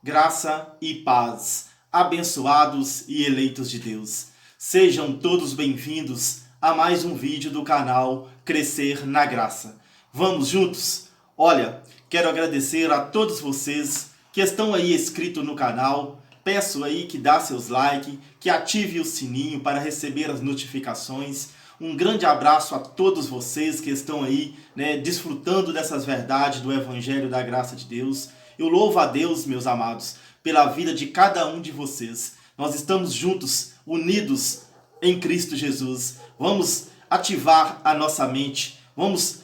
Graça e paz, abençoados e eleitos de Deus. Sejam todos bem-vindos a mais um vídeo do canal Crescer na Graça. Vamos juntos? Olha, quero agradecer a todos vocês que estão aí inscritos no canal. Peço aí que dá seus likes, que ative o sininho para receber as notificações. Um grande abraço a todos vocês que estão aí, desfrutando dessas verdades do Evangelho da Graça de Deus. Eu louvo a Deus, meus amados, pela vida de cada um de vocês. Nós estamos juntos, unidos em Cristo Jesus. Vamos ativar a nossa mente, vamos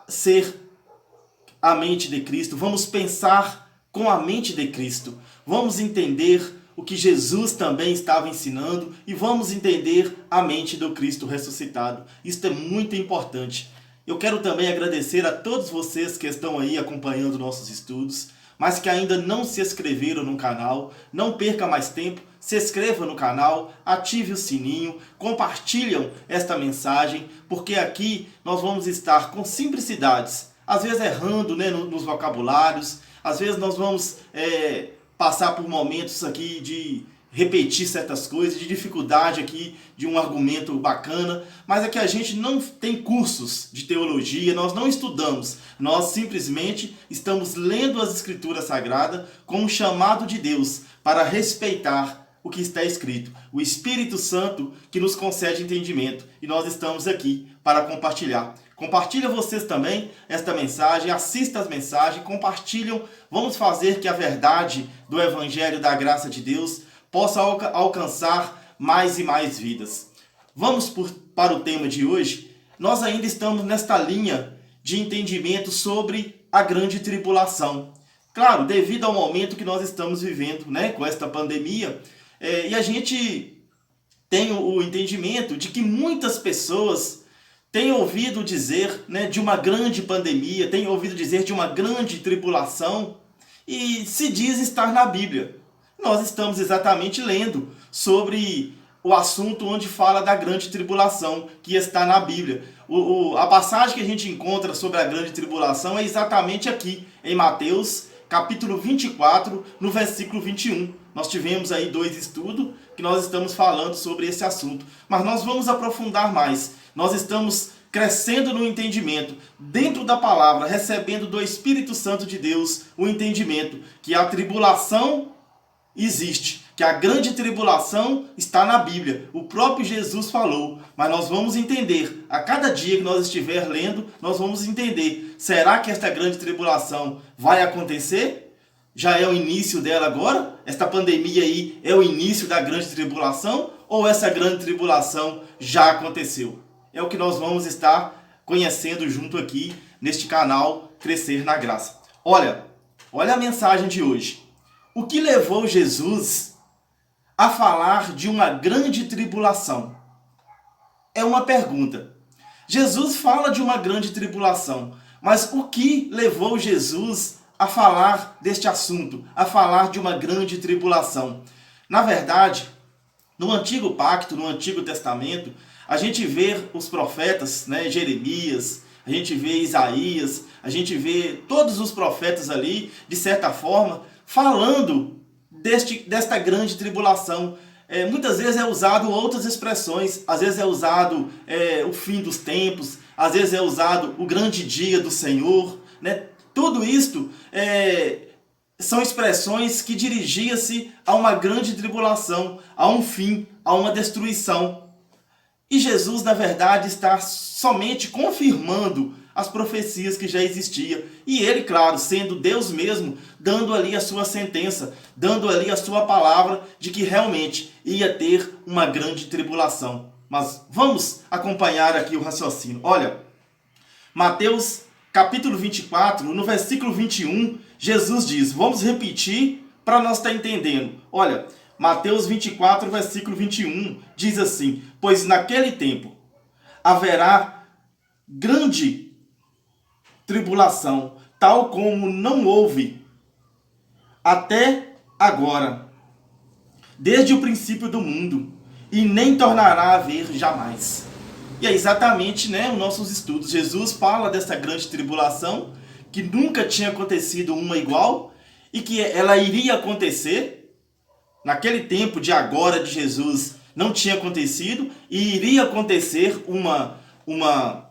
ser a mente de Cristo, vamos pensar com a mente de Cristo, vamos entender o que Jesus também estava ensinando e vamos entender a mente do Cristo ressuscitado. Isso é muito importante. Eu quero também agradecer a todos vocês que estão aí acompanhando nossos estudos, mas que ainda não se inscreveram no canal. Não perca mais tempo, se inscreva no canal, ative o sininho, compartilham esta mensagem, porque aqui nós vamos estar com simplicidades, às vezes errando nos vocabulários, às vezes nós vamos passar por momentos aqui de repetir certas coisas, de dificuldade aqui de um argumento bacana, mas é que a gente não tem cursos de teologia, nós não estudamos, nós simplesmente estamos lendo as Escrituras Sagradas como um chamado de Deus para respeitar o que está escrito. O Espírito Santo que nos concede entendimento e nós estamos aqui para compartilhar. Compartilha vocês também esta mensagem, assista as mensagens, compartilham. Vamos fazer que a verdade do Evangelho da Graça de Deus possa alcançar mais e mais vidas. Vamos para o tema de hoje. Nós ainda estamos nesta linha de entendimento sobre a grande tribulação. Claro, devido ao momento que nós estamos vivendo, com esta pandemia, e a gente tem o entendimento de que muitas pessoas têm ouvido dizer de uma grande pandemia, têm ouvido dizer de uma grande tribulação e se diz estar na Bíblia. Nós estamos exatamente lendo sobre o assunto onde fala da grande tribulação, que está na Bíblia. A passagem que a gente encontra sobre a grande tribulação é exatamente aqui, em Mateus, capítulo 24, no versículo 21. Nós tivemos aí 2 estudos que nós estamos falando sobre esse assunto. Mas nós vamos aprofundar mais. Nós estamos crescendo no entendimento, dentro da palavra, recebendo do Espírito Santo de Deus o entendimento que a tribulação existe, que a grande tribulação está na Bíblia. O próprio Jesus falou, mas nós vamos entender, a cada dia que nós estiver lendo, nós vamos entender, será que esta grande tribulação vai acontecer? Já é o início dela agora? Esta pandemia aí é o início da grande tribulação? Ou essa grande tribulação já aconteceu? É o que nós vamos estar conhecendo junto aqui neste canal Crescer na Graça. Olha a mensagem de hoje. O que levou Jesus a falar de uma grande tribulação? É uma pergunta. Jesus fala de uma grande tribulação, mas o que levou Jesus a falar deste assunto, a falar de uma grande tribulação? Na verdade, no Antigo Pacto, no Antigo Testamento, a gente vê os profetas, Jeremias, a gente vê Isaías, a gente vê todos os profetas ali, de certa forma, falando desta grande tribulação. Muitas vezes é usado outras expressões, às vezes é usado o fim dos tempos, às vezes é usado o grande dia do Senhor. Tudo isto são expressões que dirigiam-se a uma grande tribulação, a um fim, a uma destruição. E Jesus, na verdade, está somente confirmando as profecias que já existiam. E ele, claro, sendo Deus mesmo, dando ali a sua sentença, dando ali a sua palavra de que realmente ia ter uma grande tribulação. Mas vamos acompanhar aqui o raciocínio. Olha, Mateus capítulo 24, no versículo 21, Jesus diz, vamos repetir para nós estar entendendo. Olha, Mateus 24, versículo 21, diz assim, pois naquele tempo haverá grande tribulação, tal como não houve até agora, desde o princípio do mundo, e nem tornará a haver jamais. E é exatamente os nossos estudos. Jesus fala dessa grande tribulação, que nunca tinha acontecido uma igual, e que ela iria acontecer naquele tempo de agora de Jesus, não tinha acontecido e iria acontecer uma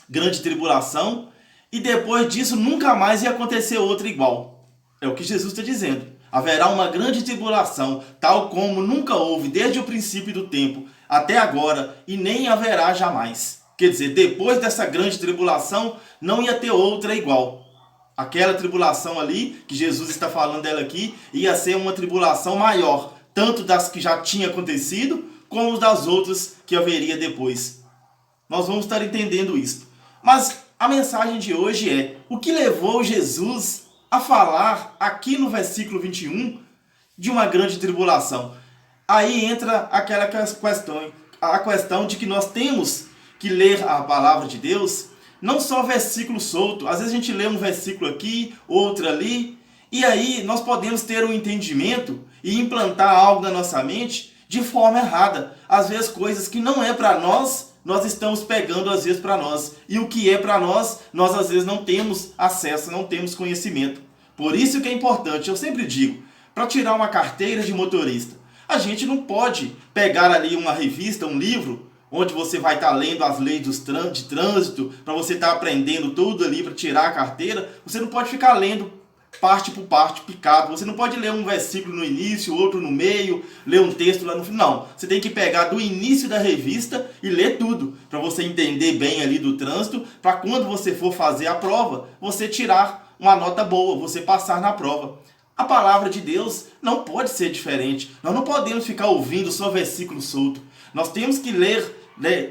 grande tribulação e depois disso nunca mais ia acontecer outra igual. É o que Jesus está dizendo. Haverá uma grande tribulação, tal como nunca houve desde o princípio do tempo até agora e nem haverá jamais. Quer dizer, depois dessa grande tribulação não ia ter outra igual. Aquela tribulação ali, que Jesus está falando dela aqui, ia ser uma tribulação maior, tanto das que já tinha acontecido, como das outras que haveria depois. Nós vamos estar entendendo isso. Mas a mensagem de hoje é: o que levou Jesus a falar aqui no versículo 21 de uma grande tribulação? Aí entra aquela questão, a questão de que nós temos que ler a palavra de Deus, não só versículo solto. Às vezes a gente lê um versículo aqui, outro ali, e aí nós podemos ter um entendimento e implantar algo na nossa mente de forma errada. Às vezes coisas que não é para nós, nós estamos pegando às vezes para nós. E o que é para nós, nós às vezes não temos acesso, não temos conhecimento. Por isso que é importante, eu sempre digo, para tirar uma carteira de motorista, a gente não pode pegar ali uma revista, um livro, onde você vai estar lendo as leis de trânsito, para você estar aprendendo tudo ali para tirar a carteira. Você não pode ficar lendo parte por parte, picado. Você não pode ler um versículo no início, outro no meio, ler um texto lá no final. Não, você tem que pegar do início da revista e ler tudo, para você entender bem ali do trânsito, para quando você for fazer a prova, você tirar uma nota boa, você passar na prova. A palavra de Deus não pode ser diferente. Nós não podemos ficar ouvindo só versículo solto. Nós temos que ler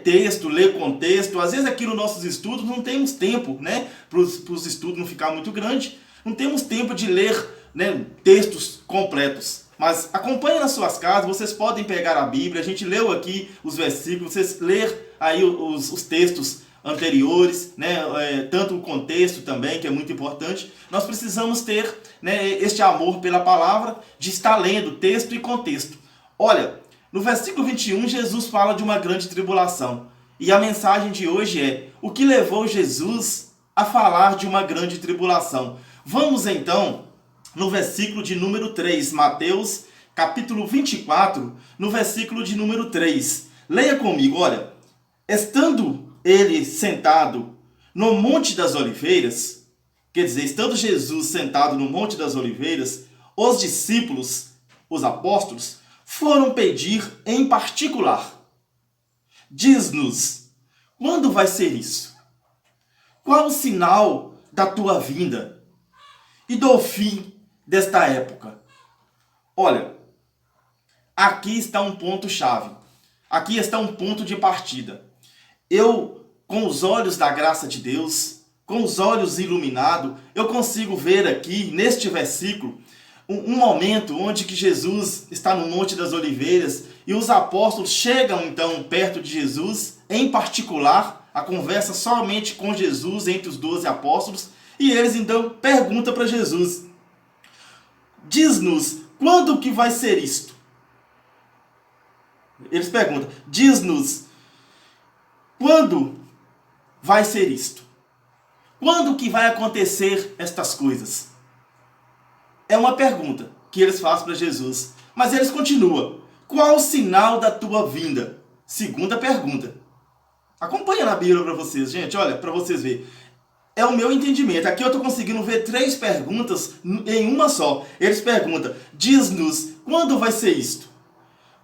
texto, ler contexto. Às vezes aqui nos nossos estudos não temos tempo, né? Para os estudos não ficar muito grande. Não temos tempo de ler, né, textos completos. Mas acompanhe nas suas casas, vocês podem pegar a Bíblia. A gente leu aqui os versículos, vocês ler aí os textos anteriores, né, tanto o contexto também, que é muito importante. Nós precisamos ter, né, este amor pela palavra, de estar lendo texto e contexto. Olha, no versículo 21, Jesus fala de uma grande tribulação. E a mensagem de hoje é: o que levou Jesus a falar de uma grande tribulação? Vamos então no versículo de número 3, Mateus capítulo 24, no versículo de número 3. Leia comigo, olha. Estando ele sentado no Monte das Oliveiras, quer dizer, estando Jesus sentado no Monte das Oliveiras, os discípulos, os apóstolos, foram pedir em particular: diz-nos, quando vai ser isso? Qual o sinal da tua vinda e do fim desta época? Olha, aqui está um ponto-chave. Aqui está um ponto de partida. Eu, com os olhos da graça de Deus, com os olhos iluminados, eu consigo ver aqui, neste versículo, um momento onde que Jesus está no Monte das Oliveiras e os apóstolos chegam então perto de Jesus, em particular, a conversa somente com Jesus entre os 12 apóstolos, e eles então perguntam para Jesus: diz-nos, quando que vai ser isto? Eles perguntam: diz-nos, quando vai ser isto? Quando que vai acontecer estas coisas? É uma pergunta que eles fazem para Jesus. Mas eles continuam: qual o sinal da tua vinda? Segunda pergunta. Acompanha na Bíblia para vocês, gente. Olha, para vocês verem. É o meu entendimento. Aqui eu estou conseguindo ver 3 perguntas em uma só. Eles perguntam: diz-nos, quando vai ser isto?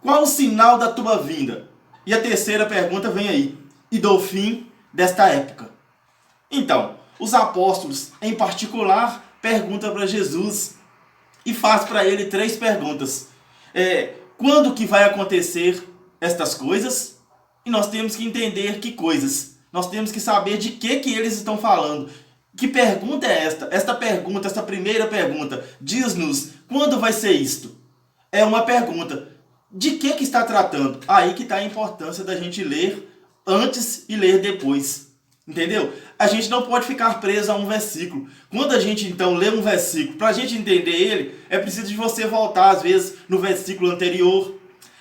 Qual o sinal da tua vinda? E a terceira pergunta vem aí: e do fim desta época? Então, os apóstolos, em particular, perguntam para Jesus e faz para ele 3 perguntas. Quando que vai acontecer estas coisas? E nós temos que entender que coisas. Nós temos que saber de que eles estão falando. Que pergunta é esta? Esta pergunta, esta primeira pergunta, diz-nos, quando vai ser isto? É uma pergunta. De que está tratando? Aí que está a importância da gente ler antes e ler depois. Entendeu? A gente não pode ficar preso a um versículo. Quando a gente então lê um versículo, para a gente entender ele, é preciso de você voltar às vezes no versículo anterior.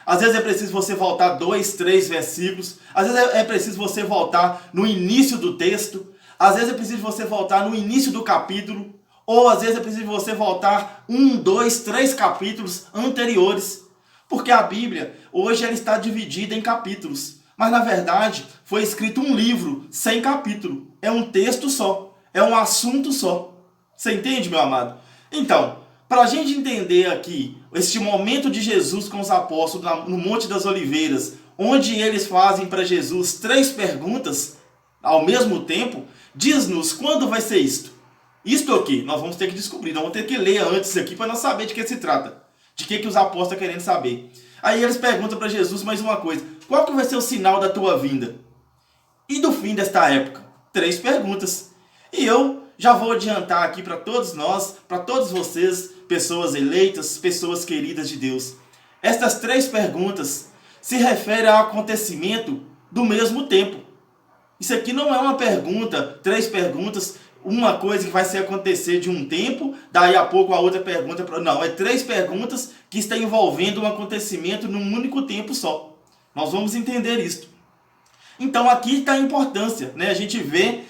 Às vezes é preciso você voltar 2, 3 versículos. Às vezes é preciso você voltar no início do texto. Às vezes é preciso você voltar no início do capítulo. Ou às vezes é preciso você voltar 1, 2, 3 capítulos anteriores. Porque a Bíblia, hoje, ela está dividida em capítulos. Mas, na verdade, foi escrito um livro sem capítulo. É um texto só. É um assunto só. Você entende, meu amado? Então, para a gente entender aqui este momento de Jesus com os apóstolos no Monte das Oliveiras, onde eles fazem para Jesus 3 perguntas ao mesmo tempo, diz-nos quando vai ser isto. Isto aqui, nós vamos ter que descobrir, nós vamos ter que ler antes aqui para nós saber de que se trata. De que os apóstolos estão querendo saber. Aí eles perguntam para Jesus mais uma coisa. Qual que vai ser o sinal da tua vinda? E do fim desta época? 3 perguntas. E eu já vou adiantar aqui para todos nós, para todos vocês, pessoas eleitas, pessoas queridas de Deus. Estas 3 perguntas se referem ao acontecimento do mesmo tempo. Isso aqui não é uma pergunta, 3 perguntas, uma coisa que vai se acontecer de um tempo, daí a pouco a outra pergunta. Não, é 3 perguntas que estão envolvendo um acontecimento num único tempo só. Nós vamos entender isso. Então aqui está a importância, né? A gente vê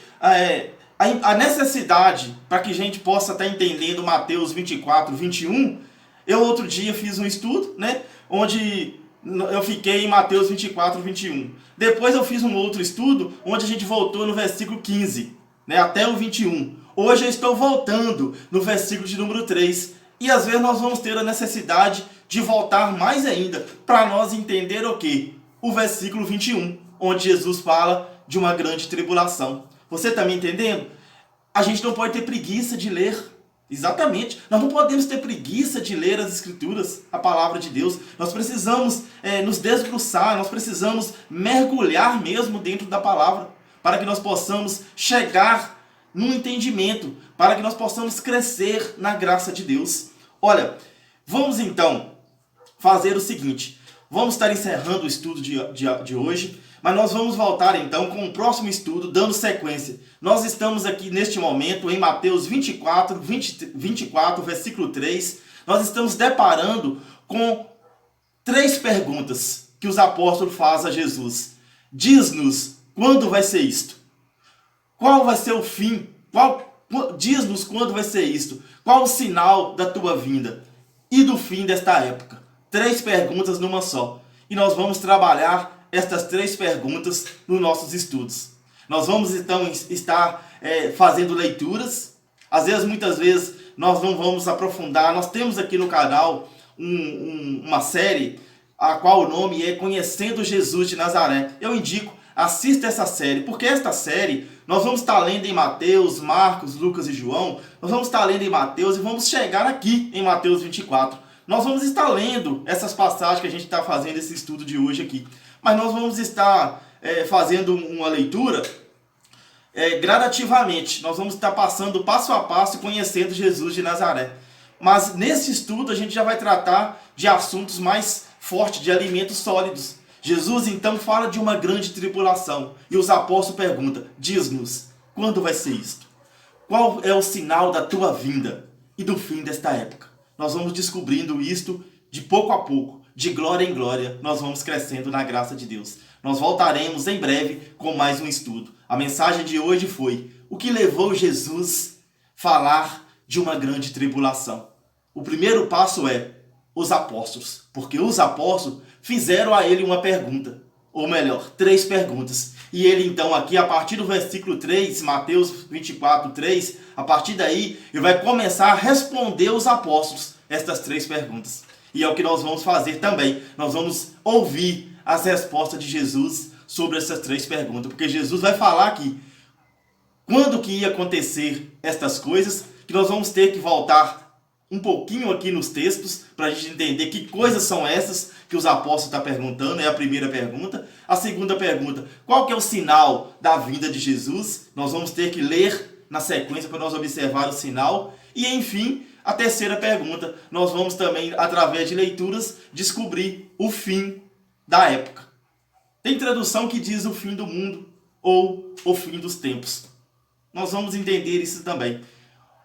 a necessidade para que a gente possa estar entendendo Mateus 24, 21. Eu outro dia fiz um estudo, né? Onde eu fiquei em Mateus 24, 21. Depois eu fiz um outro estudo onde a gente voltou no versículo 15. Né, até o 21. Hoje eu estou voltando no versículo de número 3. E às vezes nós vamos ter a necessidade de voltar mais ainda para nós entender o quê? O versículo 21, onde Jesus fala de uma grande tribulação. Você está me entendendo? A gente não pode ter preguiça de ler. Exatamente. Nós não podemos ter preguiça de ler as Escrituras, a palavra de Deus. Nós precisamos nos debruçar, nós precisamos mergulhar mesmo dentro da palavra, para que nós possamos chegar num entendimento, para que nós possamos crescer na graça de Deus. Olha, vamos então fazer o seguinte, vamos estar encerrando o estudo de hoje, mas nós vamos voltar então com o próximo estudo, dando sequência. Nós estamos aqui neste momento em Mateus 24, versículo 3, nós estamos deparando com 3 perguntas que os apóstolos fazem a Jesus. Diz-nos quando vai ser isto? Qual vai ser o fim? Diz-nos quando vai ser isto. Qual o sinal da tua vinda e do fim desta época? 3 perguntas numa só. E nós vamos trabalhar estas 3 perguntas nos nossos estudos. Nós vamos então estar fazendo leituras. Às vezes, muitas vezes, nós não vamos aprofundar. Nós temos aqui no canal uma série, a qual o nome é Conhecendo Jesus de Nazaré. Eu indico, assista essa série, porque esta série nós vamos estar lendo em Mateus, Marcos, Lucas e João. Nós vamos estar lendo em Mateus e vamos chegar aqui em Mateus 24. Nós vamos estar lendo essas passagens que a gente está fazendo esse estudo de hoje aqui. Mas nós vamos estar fazendo uma leitura gradativamente. Nós vamos estar passando passo a passo e conhecendo Jesus de Nazaré. Mas nesse estudo a gente já vai tratar de assuntos mais fortes, de alimentos sólidos. Jesus então fala de uma grande tribulação e os apóstolos perguntam, diz-nos, quando vai ser isto? Qual é o sinal da tua vinda e do fim desta época? Nós vamos descobrindo isto de pouco a pouco, de glória em glória, nós vamos crescendo na graça de Deus. Nós voltaremos em breve com mais um estudo. A mensagem de hoje foi o que levou Jesus a falar de uma grande tribulação. O primeiro passo é os apóstolos, porque os apóstolos fizeram a ele uma pergunta, ou melhor, 3 perguntas. E ele então aqui, a partir do versículo 3, Mateus 24, 3, a partir daí, ele vai começar a responder os apóstolos estas 3 perguntas. E é o que nós vamos fazer também. Nós vamos ouvir as respostas de Jesus sobre essas 3 perguntas, porque Jesus vai falar aqui quando que ia acontecer estas coisas, que nós vamos ter que voltar um pouquinho aqui nos textos, para a gente entender que coisas são essas que os apóstolos estão perguntando, é a primeira pergunta. A segunda pergunta, qual que é o sinal da vinda de Jesus? Nós vamos ter que ler na sequência para nós observar o sinal. E enfim, a terceira pergunta, nós vamos também, através de leituras, descobrir o fim da época. Tem tradução que diz o fim do mundo ou o fim dos tempos. Nós vamos entender isso também.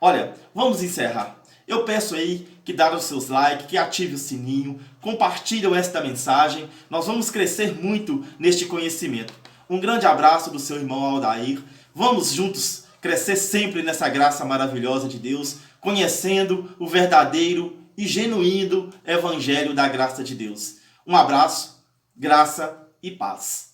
Olha, vamos encerrar. Eu peço aí que dá os seus likes, que ative o sininho, compartilhem esta mensagem. Nós vamos crescer muito neste conhecimento. Um grande abraço do seu irmão Aldair. Vamos juntos crescer sempre nessa graça maravilhosa de Deus, conhecendo o verdadeiro e genuíno Evangelho da graça de Deus. Um abraço, graça e paz.